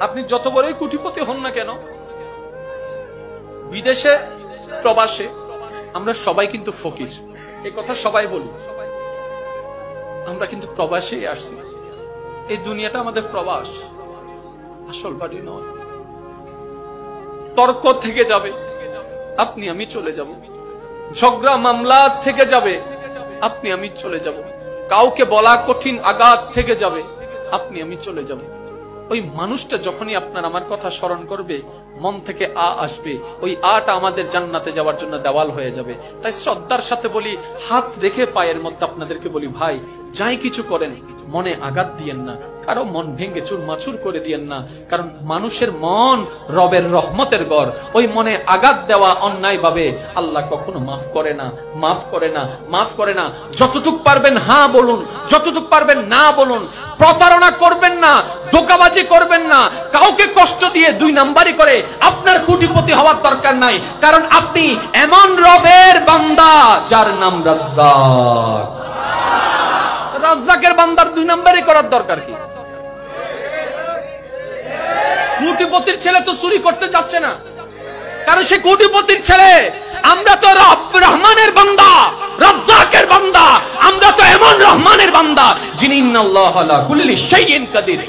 আপনি যত বড়ই কোটিপতি হন না কেন, বিদেশে প্রবাসে আমরা সবাই কিন্তু ফকির, এই কথা সবাই বলি। আমরা কিন্তু প্রবাসেই আসছি, এই দুনিয়াটা আমাদের প্রবাস, আসল বাড়ি নয়। তর্ক থেকে যাবে, আপনি আমি চলে যাব। ঝগড়া মামলা থেকে যাবে, আপনি আমি চলে যাব। কাউকে বলা কঠিন আঘাত থেকে যাবে, আপনি আমি চলে যাব। ওই মানুষটা যখনই আপনার আমার কথা স্মরণ করবে, মন থেকে আসবে, ওই আটা আমাদের জান্নাতে যাওয়ার জন্য দেওয়াল হয়ে যাবে। তাই শ্রদ্ধার সাথে বলি, হাত রেখে পায়ের মধ্যে আপনাদেরকে বলি, ভাই যাই কিছু করেন মনে আঘাত দিয়েন না, কারো মন ভেঙে চুরমাচুর করে দিয়েন না। কারণ মানুষের মন রবের রহমতের ঘর, ওই মনে আঘাত দেওয়া অন্যায় ভাবে আল্লাহ কখনো মাফ করে না, মাফ করে না, মাফ করে না। যতটুক পারবেন হ্যাঁ বলুন, যতটুক পারবেন না বলুন। প্রতারণা করবেন না, ধোঁকাবাজি করবেন না, কাউকে কষ্ট দিয়ে দুই নাম্বারি করে আপনার কোটিপতি হওয়ার দরকার নাই। কারণ আপনি এমন রবের বান্দা যার নাম রাজ্জাক। রাজ্জাকের বান্দার দুই নাম্বারি করার দরকার কি? কোটিপতির ছেলে তো চুরি করতে যাচ্ছে না, কারণ সে কোটিপতির ছেলে। আমরা তো রহমানের বান্দা, রাজ্জাকের বান্দা। আমরা তো এমন রহমানের বান্দা যিনি ইন্নাল্লাহা আলা কুল্লি শাইইন কাদির।